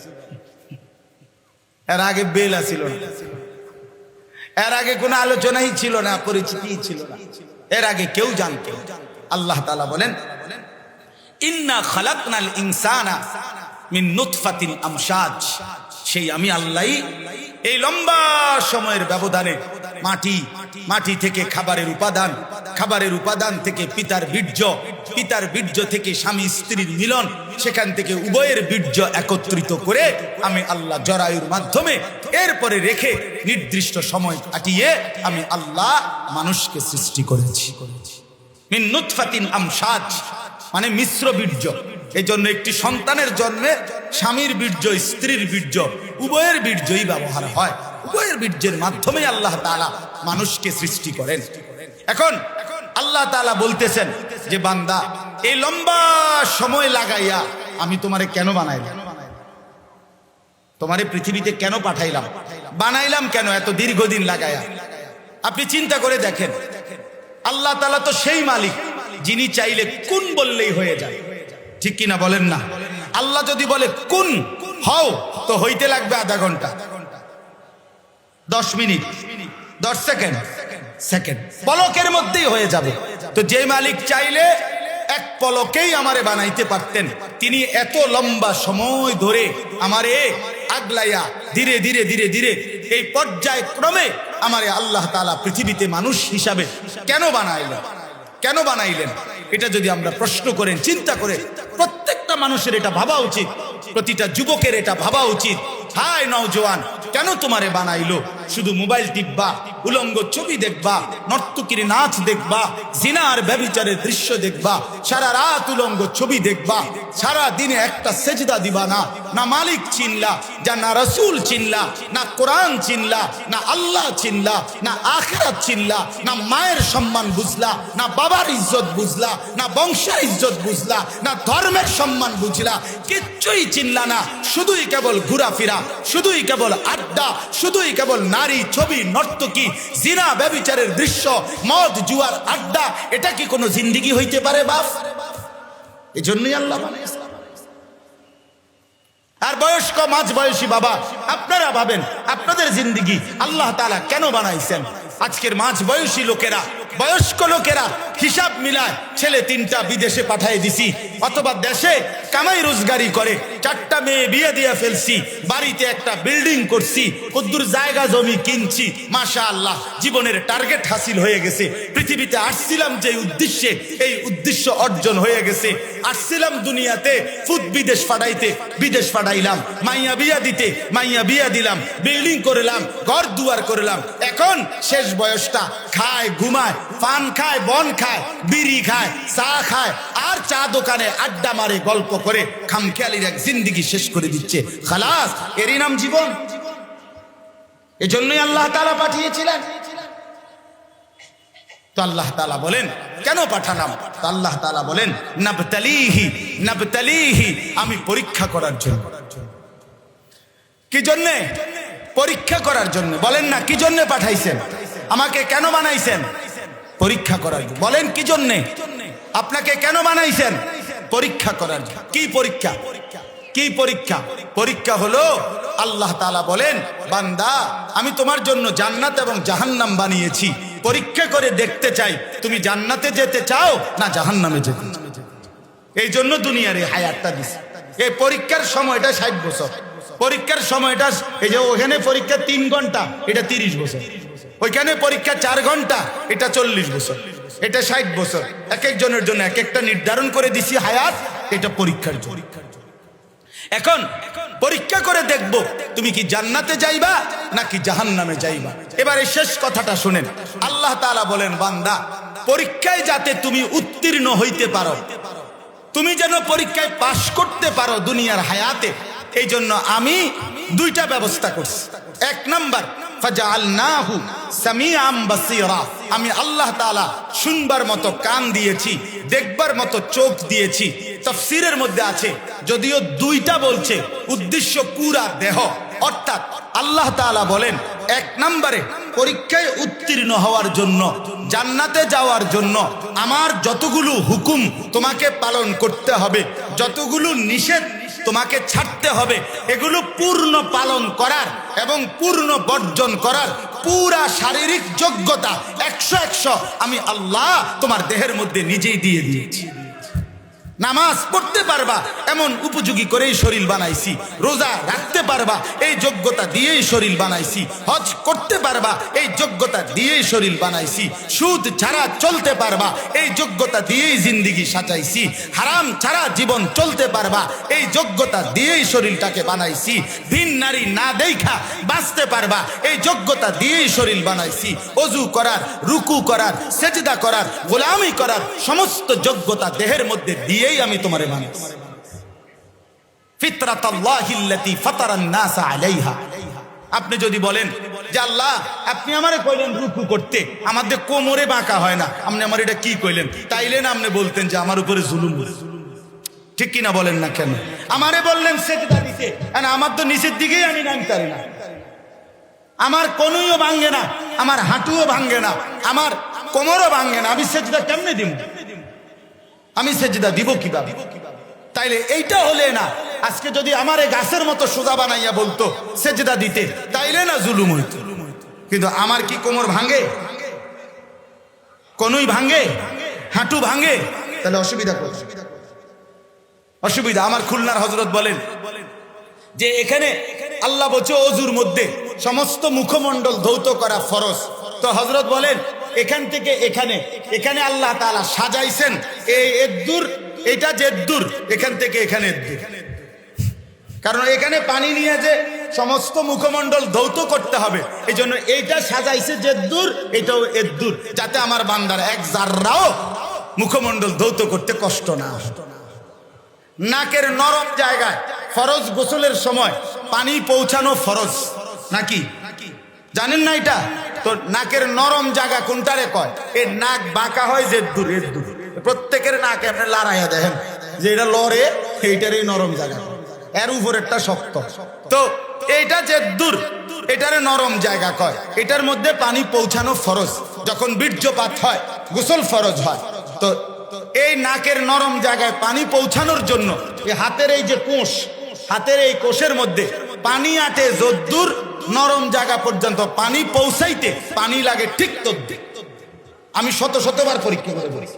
এর আগে বেলা ছিল না, এর আগে কোনো আলোচনাই ছিল না, পরিচিতি ছিল না, এর আগে কেউ জানতো। আল্লাহ তাআলা বলেন, ইন্না খালাকনাল ইনসানা মিন নুতফাতিন আমশাজ, সেই আমি আল্লাহই এই লম্বা সময়ের ব্যবধানে মাটি থেকে খাবারের উপাদান, খাবারের উপাদান থেকে পিতার বীর্য, পিতার বীর্য থেকে স্বামী স্ত্রীর মিলন, সেখান থেকে উভয়ের বীর্য একত্রিত করে আমি আল্লাহ জরায়ুর মাধ্যমে এরপরে রেখে নির্দিষ্ট সময় কাটিয়ে আমি আল্লাহ মানুষকে সৃষ্টি করেছি। মিন নুতফাতিন আমশাজ মানে মিশ্র বীর্য। এই জন্য একটি সন্তানের জন্মে স্বামীর বীর্য, স্ত্রীর বীর্য, উভয়ের বীর্যই ব্যবহার হয়। উভয়ের বীর্যের মাধ্যমে আল্লাহ তাআলা মানুষকে সৃষ্টি করেন। এখন আল্লাহ তাআলা বলতেছেন যে বান্দা, এই লম্বা সময় লাগাইয়া আমি তোমারে কেন বানাইলাম? তোমারে পৃথিবীতে কেন পাঠাইলাম? বানাইলাম কেন এত দীর্ঘদিন লাগাইয়া? আপনি চিন্তা করে দেখেন, আল্লাহ তাআলা তো সেই মালিক যিনি চাইলে কুন বললেই হয়ে যায়, ঠিক কিনা বলেন না? আল্লাহ যদি বলে কুন হও, তো হইতে লাগবে আধা ঘন্টা, 10 মিনিট, 10 সেকেন্ড, পলকের মধ্যেই হয়ে যাবে। তো যে মালিক চাইলে এক পলকেই আমারে বানাইতে পারতেন, তিনি এত লম্বা সময় ধরে আমারে আগলাইয়া ধীরে ধীরে ধীরে ধীরে এই পর্যায়ক্রমে আমারে আল্লাহ তাআলা পৃথিবীতে মানুষ হিসাবে কেন বানাইলেন? কেন বানাইলেন? এটা যদি আমরা প্রশ্ন করেন, চিন্তা করে, প্রত্যেকটা মানুষের এটা ভাবা উচিত, প্রতিটা যুবকের এটা ভাবা উচিত। হায় নওজোয়ান, কেন তোমারে বানাইলো? শুধু মোবাইল টিপবা, উলঙ্গ ছবি দেখবা, নর্তকীর নাচ দেখবা, জিনা আর ব্যভিচারের দৃশ্য দেখবা, সারা রাত উলঙ্গ ছবি দেখবা, সারা দিনে একটা সেজদা দিবা না, না মালিক চিনলা, যা না রাসূল চিনলা, না কোরআন চিনলা, না আল্লাহ চিনলা, না আখিরাত চিনলা, না মায়ের সম্মান বুঝলা, না বাবার ইজ্জত বুঝলা, না বংশের ইজ্জত বুঝলা, না ধর্মের সম্মান বুঝলা, কিচ্ছুই চিনলা না। শুধুই কেবল ঘোরাফেরা, শুধুই কেবল আড্ডা, শুধুই কেবল নারী, ছবি, নর্তকী, জিনা, ব্যভিচারের দৃশ্য, মদ, জুয়ার আড্ডা। এটা কি কোনো জিন্দেগি হইতে পারে বাপ? এজন্যই আল্লাহ বানাইছে। আর বয়স্ক মাঝ বয়সী বাবা, আপনারা ভাবেন আপনাদের জিন্দেগি আল্লাহ তাআলা কেন বানাইছেন? আজকের মাঝ বয়সী লোকেরা, বয়স্ক লোকেরা হিসাব মিলায় ছেলে 3টা বিদেশে পাঠিয়ে দিছি, অথবা দেশে কামাই রোজগারি করে 4টা মেয়ে বিয়ে দিয়ে ফেলছি, বাড়িতে একটা বিল্ডিং করছি, কদ্দুর জায়গা জমি কিনছি, মাশাআল্লাহ জীবনের টার্গেট হাসিল হয়ে গেছে। পৃথিবীতে আসছিলাম যে উদ্দেশ্যে, এই উদ্দেশ্য অর্জন হয়ে গেছে। আসছিলাম দুনিয়াতে ফুট বিদেশ পাঠাইতে, বিদেশ পাঠাইলাম, মাইয়া বিয়া দিতে, মাইয়া বিয়া দিলাম, বিল্ডিং করলাম, ঘর দুয়ার করলাম। এখন শেষ বয়সটা খায়, ঘুমায়, পান খায়, বন খায়, বিড়ি খায়, চা খায়, আর চা দোকানে আড্ডা মারে, গল্প করে খামখেয়ালির এক জিন্দেগি শেষ করে দিচ্ছে। খালাস, এরই নাম জীবন। এজন্যই আল্লাহ তাআলা পাঠিয়েছিলেন। তো আল্লাহ তাআলা বলেন কেন পাঠালাম? তো আল্লাহ তাআলা বলেন নাবতালিহি, আমি পরীক্ষা করার জন্য। কি জন্যে? পরীক্ষা করার জন্য। বলেন না কি জন্য পাঠাইছেন? আমাকে কেন বানাইছেন? পরীক্ষা করার জন্য। বলেন কি জন্যে আপনাকে কেন বানাইছেন? পরীক্ষা করার জন্য। কি পরীক্ষা? কি পরীক্ষা? পরীক্ষা হলো আল্লাহ তাআলা বলেন, বান্দা আমি তোমার জন্য জান্নাত এবং জাহান্নাম বানিয়েছি, পরীক্ষা করে দেখতে চাই তুমি জান্নাতে যেতে চাও না জাহান্নামে যেতে চাও। এই জন্য দুনিয়ার এই হায়াতটা দিছি। এই পরীক্ষার সময়টা 60 বছর। পরীক্ষার সময়টা, এই যে ওখানে পরীক্ষা 3 ঘন্টা, এটা 30 বছর। ওইখানে পরীক্ষা 4 ঘন্টা, এটা 40 বছর, এটা 60 বছর। এক একজনের জন্য এক একটা নির্ধারণ করে দিছি হায়াত, এটা পরীক্ষার জন্য। এখন পরীক্ষা করে দেখব তুমি কি জান্নাতে যাইবা নাকি জাহান্নামে যাইবা। এবারে শেষ কথাটা শুনেন। আল্লাহ তাআলা বলেন, বান্দা পরীক্ষায় যাতে তুমি উত্তীর্ণ হইতে পারো, তুমি যেন পরীক্ষায় পাশ করতে পারো দুনিয়ার হায়াতে, এই জন্য আমি দুইটা ব্যবস্থা করছি। এক নাম্বার, ফাজআলনাহু সামিআম বাসীরা, আমি আল্লাহ তাআলা শুনবার মতো কান দিয়েছি, দেখবার মতো চোখ দিয়েছি। তাফসীরের মধ্যে আছে, যদিও দুইটা বলছে, উদ্দেশ্য পুরা দেহ। অর্থাৎ আল্লাহ তাআলা বলেন, এক নম্বরে পরীক্ষায় উত্তীর্ণ হওয়ার জন্য, জান্নাতে যাওয়ার জন্য আমার যতগুলো হুকুম তোমাকে পালন করতে হবে, যতগুলো নিষেধ তোমাকে ছাড়তে হবে, এগুলো পূর্ণ পালন করার এবং পূর্ণ বর্জন করার পুরা শারীরিক যোগ্যতা 100 আমি আল্লাহ তোমার দেহের মধ্যে নিজেই দিয়ে দিয়েছি। নামাজ পড়তে পারবা এমন উপযোগী করেই শরীর বানাইছি, রোজা রাখতে পারবা এই যোগ্যতা দিয়েই শরীর বানাইছি, হজ করতে পারবা এই যোগ্যতা দিয়েই শরীর বানাইছি, সুদ ছাড়া চলতে পারবা এই যোগ্যতা দিয়েই জিন্দেগি সাজাইছি, হারাম ছাড়া জীবন চলতে পারবা এই যোগ্যতা দিয়েই শরীরটাকে বানাইছি, ভিন নারী না দেখা বাঁচতে পারবা এই যোগ্যতা দিয়েই শরীর বানাইছি, ওযু করার, রুকু করার, সেজদা করার, গোলামি করার সমস্ত যোগ্যতা দেহের মধ্যে দিয়ে আমি তোমারে বানাইছি। ফিতরাতাল্লাহিল্লাতী ফাতারান নাস আলাইহা। আপনি যদি বলেন যে আল্লাহ আপনি আমারে কইলেন রুকু করতে, আমাদের কোমরে বাঁকা হয় না, আপনি আমার এটা কি কইলেন? তাইলে না আপনি বলতেন যে আমার উপরে জুলুম, ঠিক কিনা বলেন না কেন? আমারে বললেন সেজদা দিতে, আমার তো নিচের দিকেই আমি নামতে পারি না, আমার কোনইও ভাঙ্গে না, আমার হাঁটুও ভাঙ্গে না, আমার কোমরও ভাঙ্গে না, আমি সেজদা কেমনে দিব? আমি সেজদা দিব কিভাবে? তাইলে এইটা হলে না, আজকে যদি আমারে গাছের মতো সোজা বানাইয়া বলতো সেজদা দিতে, তাইলে না জুলুম হইত। কিন্তু আমার কি কোমর ভাঙ্গে, কোনই ভাঙ্গে, হাঁটু ভাঙ্গে? তাহলে অসুবিধা কোথায়? অসুবিধা আমার খুলনার হযরত বলেন যে এখানে আল্লাহ বলছে ওযুর মধ্যে সমস্ত মুখমণ্ডল ধৌত করা ফরজ। তো হযরত বলেন এখান থেকে এখানে, এখানে আল্লাহ তাআলা সাজাইছেন এই এদ্দুর, এটা জেদ্দুর, এখান থেকে এখানে এদ্দুর, কারণ এখানে পানি নিয়ে যে সমস্ত মুখমণ্ডল ধৌত করতে হবে, এই জন্য এইটা সাজাইছে জেদ্দুর, এটাও এদ্দুর, যাতে আমার বান্দার এক জাররাও মুখমণ্ডল ধৌত করতে কষ্ট না। নাকের নরম জায়গায় ফরজ গোসলের সময় পানি পৌঁছানো ফরজ নাকি জানেন না? এটা তো নাকের নরম জায়গা কোনটারে কয়? এই নাক বাঁকা হয় জেদ্দুর, এদ্দুর। প্রত্যেকের নাক আপনি লড়াইয়া দেখেন যে এটা লড়ে, এইটারই নরম জায়গা, এর উপরেরটা শক্ত। তো এইটা জেদ্দুর, এটারে নরম জায়গা কয়। এটার মধ্যে পানি পৌঁছানো ফরজ, যখন বীর্যপাত হয় গোসল ফরজ হয়। তো এই নাকের নরম জায়গায় পানি পৌঁছানোর জন্য এই হাতের এই যে কোষ, হাতের এই কোষের মধ্যে পানি আটে যদ্দুর, নরম জায়গা পর্যন্ত পানি পৌঁছাইতে পানি লাগে ঠিক তদ্দুর। আমি শতবার পরীক্ষা করে বলি,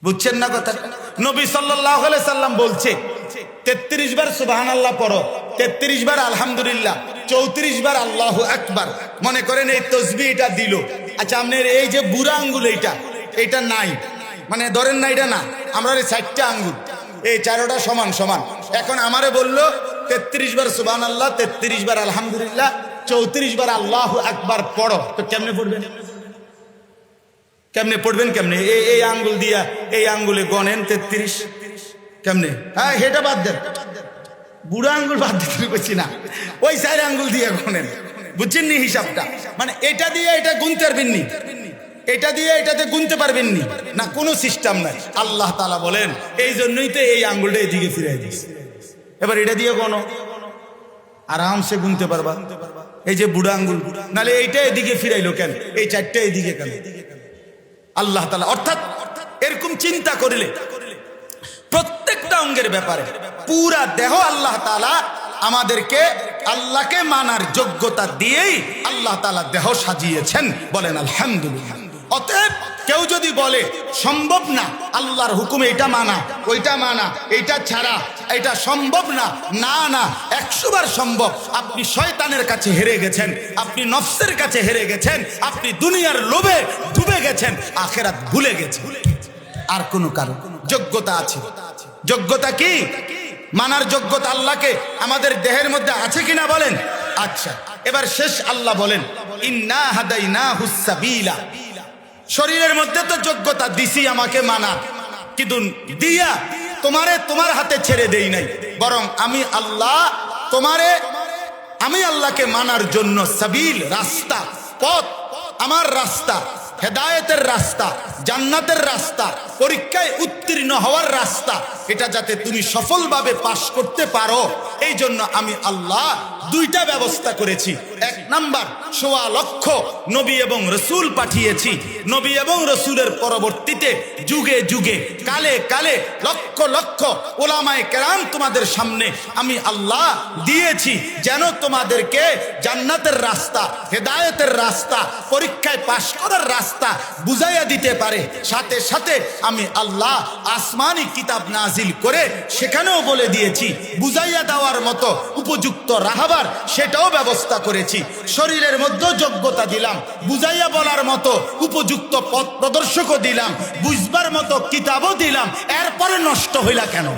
বুঝছেন না কথা? নবী সাল্লাল্লাহু আলাইহি সাল্লাম বলছে 33 বার সুবহানাল্লাহ পড়ো, 33 বার আলহামদুলিল্লাহ, 34 বার আল্লাহু আকবার। মনে করেন এই তাসবিহ এটা দিল, আচ্ছা আপনার এই যে বুড়া আঙ্গুল এইটা নাই, মানে ধরেন না এটা না, আমরা এই 4টা আঙ্গুল, এই 4টা সমান সমান। এখন আমারে বললো 33 বার সুবহানাল্লাহ, 33 বার আলহামদুলিল্লাহ, 34 বার আল্লাহু আকবার পড়ো। তো কেমনে পড়বেন? কেমনে পড়বেন? কেমনে? এই আঙ্গুল দিয়া এই আঙ্গুলে গনেন 33 কেমনে? হ্যাঁ এটা বাদ দেন, বুড়া আঙ্গুল বাদ দিতে বলছি না, ওই 4 আঙ্গুল দিয়ে গনেন, বুঝছেন নি হিসাবটা? মানে এটা দিয়ে এটা গুনতে পারবেন নি, এটা দিয়ে এটাতে গুনতে পারবেন নি, না কোনো সিস্টেম নাই। আল্লাহ তাআলা বলেন এই জন্যই তো এই আঙ্গুলটা এদিকে ফিরাই দিয়েছে, এবার এটা দিয়ে গনো, আরামসে গুনতে পারবা। এই যে বুড়া আঙ্গুল, নালে এইটা এদিকে ফিরাইলো কেন? এই 4টা এদিকে কেন? আল্লাহ তাআলা অর্থাৎ এরকম চিন্তা করলে প্রত্যেকটা অঙ্গের ব্যাপারে পুরা দেহ আল্লাহ তাআলা আমাদেরকে আল্লাহকে মানার যোগ্যতা দিয়েই আল্লাহ তাআলা দেহ সাজিয়েছেন। বলেন আলহামদুলিল্লাহ। অতএব কেউ যদি বলে সম্ভব না আল্লাহর হুকুমে এটা মানা, ওইটা মানা, এটা ছাড়া এটা সম্ভব না, না না, 100 বার সম্ভব। আপনি শয়তানের কাছে হেরে গেছেন, আপনি নফসের কাছে হেরে গেছেন, আপনি দুনিয়ার লোভে ডুবে গেছেন, আখিরাত ভুলে গেছেন। আর কোনো কারণ যোগ্যতা আছে। যোগ্যতা কি? মানার যোগ্যতা আল্লাহকে আমাদের দেহের মধ্যে আছে কিনা বলেন? আচ্ছা, এবার শেষ আল্লাহ বলেন ইন্না হাদাইনাহুস সাবিলা। শরীরের মধ্যে তো যোগ্যতা দিছি আমাকে মানা, কিন্তু দিয়া তোমার হাতে ছেড়ে দেই নাই, বরং আমি আল্লাহকে মানার জন্য সাবিল, রাস্তা, পথ, আমার রাস্তা, হেদায়েতের রাস্তা, জান্নাতের রাস্তা, পরীক্ষায় উত্তীর্ণ হওয়ার রাস্তা, এটা যাতে তুমি সফলভাবে পাশ করতে পারো, এই জন্য আমি আল্লাহ দুইটা ব্যবস্থা করেছি। এক নাম্বার, ১.৫ লক্ষ নবী এবং রসুল পাঠিয়েছি। নবী এবং রসুলের পরবর্তীতে যুগে যুগে, কালে কালে লক্ষ লক্ষ ওলামায়ে কেরাম তোমাদের সামনে আমি আল্লাহ দিয়েছি, যেন তোমাদেরকে জান্নাতের রাস্তা, হেদায়েতের রাস্তা, পরীক্ষায় পাশ করার রাস্তা বুঝাইয়া দিতে পারে। সাথে সাথে আমি আল্লাহ আসমানি কিতাব নাজিল করে সেখানেও বলে দিয়েছি, বুঝাইয়া দেওয়ার মতো উপযুক্ত রাহাবার সেটাও ব্যবস্থা করেছি। শরীরের মধ্যে যোগ্যতা দিলাম, বুঝাইয়া বলার মতো উপযুক্ত পথ প্রদর্শকও দিলাম, বুঝবার মতো কিতাবও দিলাম। এরপরে নষ্ট হইলা কেন?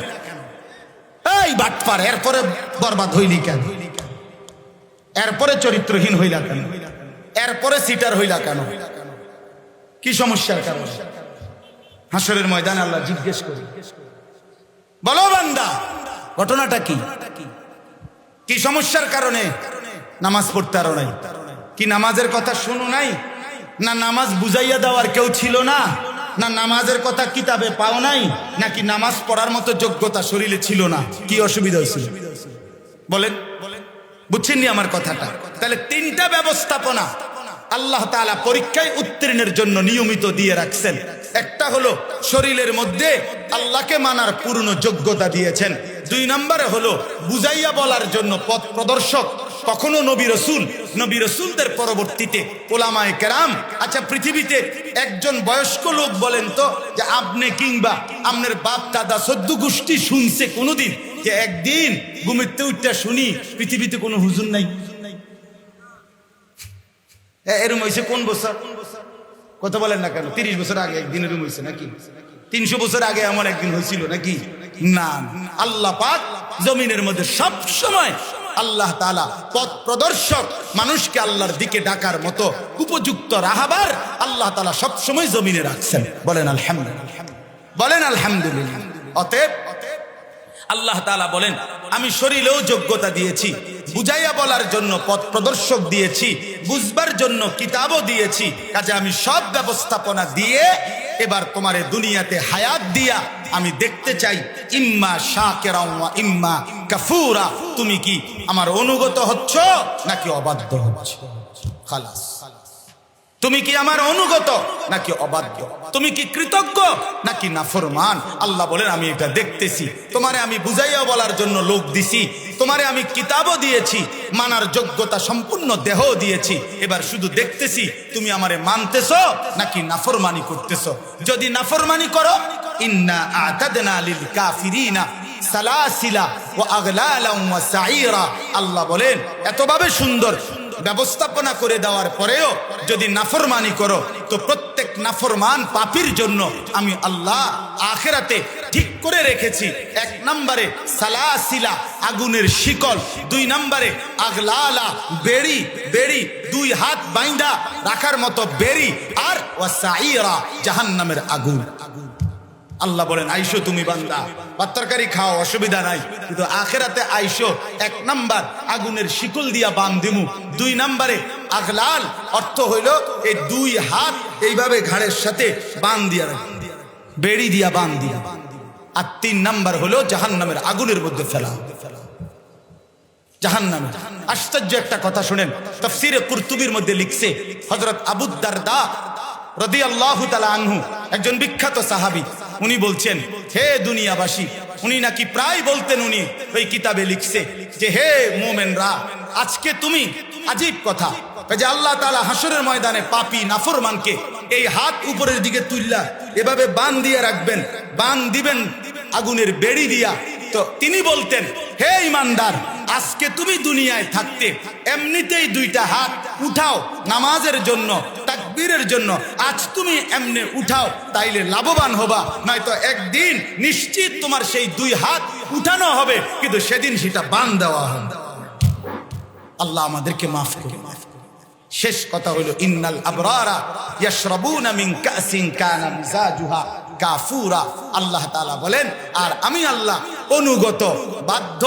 এই বাটপার, এরপরে বরবাদ হইলি কেন? এরপরে চরিত্রহীন হইলা কেন? এরপরে সিটার হইলা কেন? কি সমস্যার কারণে? হাসরের ময়দানে আল্লাহ জিজ্ঞেস করি, বলো বান্দা, ঘটনাটা কি? কি সমস্যার কারণে নামাজ পড়তে আরো নাই? কি নামাজের কথা শুনো নাই? না নামাজ বুঝাইয়া দেওয়ার কেউ ছিল না? না নামাজের কথা কিতাবে পাও নাই? নাকি নামাজ পড়ার মতো যোগ্যতা শরীরে ছিল না? কি অসুবিধা হয়েছিল বলেন? বুঝছেননি আমার কথাটা? তাহলে তিনটা ব্যবস্থাপনা আল্লাহ তাআলা পরীক্ষায় উত্তীর্ণের জন্য নিয়মিত দিয়ে রাখছেন। একটা হলো শরীরের মধ্যে আল্লাহকে মানার পূর্ণ যোগ্যতা দিয়েছেন। 2 নম্বরে হলো বুঝাইয়া বলার জন্য পথ প্রদর্শক, কখনো নবী রসুলদের পরবর্তীতে ওলামায়ে কেরাম। আচ্ছা, পৃথিবীতে একজন বয়স্ক লোক বলেন তো, যে আপনি কিংবা আপনার বাপ দাদা 14 গোষ্ঠী শুনছে কোনোদিন যে একদিন ঘুমিতে উঠতে শুনি পৃথিবীতে কোনো হুজুর নাই? এরম হয়েছে কোন বছর? কথা বলেন না কেন? 30 বছর আগে একদিন এরম হয়েছে নাকি? 300 বছর আগে এমন একদিন হয়েছিল নাকি? না। আল্লাহ পাক জমিনের মধ্যে সব সময় আল্লাহ তাআলা পথ প্রদর্শক, মানুষকে আল্লাহর দিকে ডাকার মতো উপযুক্ত রাহাবার আল্লাহ তাআলা সব সময় জমিনে রাখছেন। বলেন আলহামদুলিল্লাহ, বলেন আলহামদুলিল্লাহ। অতএব আল্লাহ তাআলা বলেন, আমি শরীরেও যোগ্যতা দিয়েছি, বুঝাইয়া বলার জন্য পথ প্রদর্শক দিয়েছি, বুঝবার জন্য কিতাবও দিয়েছি। কাজে আমি সব ব্যবস্থাপনা দিয়ে এবার তোমারে দুনিয়াতে হায়াত দিয়া আমি দেখতে চাই, ইম্মা শাকিরা ওয়া ইম্মা কাফুরা, তুমি কি আমার অনুগত হচ্ছ নাকি অবাধ্য হচ্ছ? খালাস। তুমি কি আমার অনুগত নাকি অবাধ্য? তুমি কি কৃতজ্ঞ নাকি নাফরমান? আল্লাহ বলেন, আমি এটা দেখতেছি। তোমারে আমি বুঝাইয়া বলার জন্য লোক দিছি, তোমারে আমি কিতাবও দিয়েছি, মানার যোগ্যতা সম্পূর্ণ দেহ দিয়েছি। এবার শুধু দেখতেছি তুমি আমারে মানতেছো নাকি নাফরমানি করতেছো। যদি নাফরমানি করো, ইন্না আ'তাদনা লিল কাফিরিনা সালাসিলা ওয়া আগলালাম ওয়া সাঈরা। আল্লাহ বলেন, এতভাবে সুন্দর ব্যবস্থাপনা করে দেওয়ার পরেও যদি নাফরমানি করো, তো প্রত্যেক নাফরমান পাপীর জন্য আমি আল্লাহ আখিরাতে ঠিক করে রেখেছি। 1 নম্বরে সালাসিলা, আগুনের শিকল। 2 নম্বরে আগলালা, বেড়ি, 2 হাত বাইন্ধা রাখার মতো বেড়ি। আর ওয়া সাঈরা, জাহান্নামের আগুন। আল্লাহ বলেন, আইসো তুমি বান্দা, ভাত তরকারি খাও, অসুবিধা নাই, কিন্তু আখিরাতে আইসো 1 নাম্বার আগুনের শিকল দিয়া বান্ধিমু। 2 নম্বরে আগলাল, অর্থ হইল এই 2 হাত এইভাবে ঘাড়ের সাথে বান দিয়া রাখি, বেড়ি দিয়া বান দিয়া। আর 3 নাম্বার হলো জাহান্নামের আগুনের মধ্যে ফেলা। জাহান্নামে আশ্চর্য একটা কথা শুনেন, তাফসীরে কুরতুবীর মধ্যে লিখছে, হযরত আবু দারদা রাদিয়াল্লাহু তাআলা আনহু, একজন বিখ্যাত সাহাবী, উনি বলছেন, হে দুনিয়াবাসী, উনি নাকি প্রায় বলতেন, উনি ওই কিতাবে লিখছে যে, হে মুমিনরা, আজকে তুমি, আজীব কথা যে আল্লাহ তাআলা হাসরের ময়দানে পাপী নাফরমানকে এই হাত উপরের দিকে তুললা এভাবে বান দিয়ে রাখবেন, বান দিবেন আগুনের বেড়ি দিয়া। তো তিনি বলতেন, হে ঈমানদার, আজকে তুমি দুনিয়ায় থাকতে এমনিতেই 2টা হাত উঠাও নামাজের জন্য, তাকবীরের জন্য। আজ তুমি এমনি উঠাও, তাইলে লাভবান হবা, নয়তো একদিন নিশ্চিত তোমার সেই 2 হাত উঠানো হবে, কিন্তু সেদিন সেটা বান দেওয়া হবে। আল্লাহ আমাদেরকে মাফ করুন। শেষ কথা হলো, ইন্নাল আবরারা ইয়াশরাবুনা মিন কাসিন কানা মিজাজুহা কাফুরা। আল্লাহ তাআলা বলেন, আর আমি আল্লাহ অনুগত বাধ্য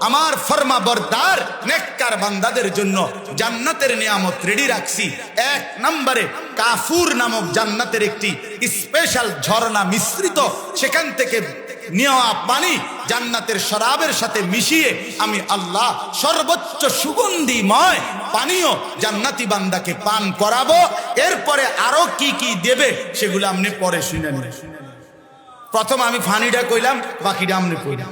আমার ফরমাবরদার নেককার বান্দাদের জন্য জান্নাতের নিয়ামত রেডি রাখছি। 1 নম্বরে কাফুর নামক জান্নাতের একটি স্পেশাল ঝর্ণা মিশ্রিত, সেখান থেকে নেওয়া পানি জান্নাতের শরাবের সাথে মিশিয়ে আমি আল্লাহ সর্বোচ্চ সুগন্ধিময় পানীয় জান্নাতি বান্দাকে পান করাবো। এরপরে আরো কি কি দেবে সেগুলো আপনি পরে শুনে নেন। প্রথম আমি ফানিটা কইলাম, বাকিটা আপনি কইলাম,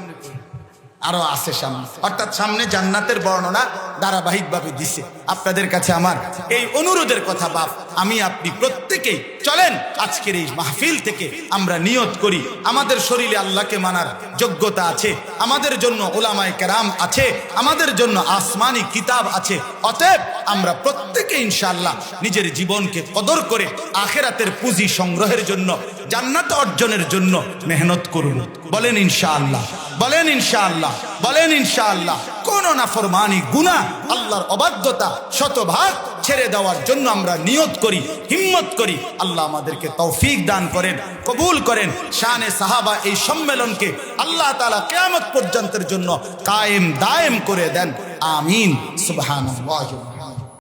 আরো আছে সামনে। অর্থাৎ সামনে জান্নাতের বর্ণনা ধারাবাহিকভাবে দিছে। আপনাদের কাছে আমার এই অনুরোধের কথা বাপ, আমি আপনি প্রত্যেকেই চলেন আজকের এই মাহফিল থেকে আমরা নিয়ত করি, আমাদের শরীরে আল্লাহকে মানার যোগ্যতা আছে, আমাদের জন্য উলামায়ে কেরাম আছে, আমাদের জন্য আসমানি কিতাব আছে। অতএব আমরা প্রত্যেকে ইনশাআল্লাহ নিজের জীবনকে কদর করে আখিরাতের পুঁজি সংগ্রহের জন্য, জান্নাত অর্জনের জন্য মেহনত করুন। বলেন ইনশাআল্লাহ, বলেন ইনশাআল্লাহ, বলেন ইনশাআল্লাহ। কোন নাফরমানি, গুনাহ, আল্লাহর অবাধ্যতা শতভাগ ছেড়ে দেওয়ার জন্য আমরা নিয়ত করি, হিম্মত করি। আল্লাহ আমাদেরকে তৌফিক দান করেন, কবুল করেন। শানে সাহাবা এই সম্মেলনকে আল্লাহ তাআলা কিয়ামত পর্যন্তের জন্য কায়েম দায়েম করে দেন। আমিন। সুবহানাল্লাহ।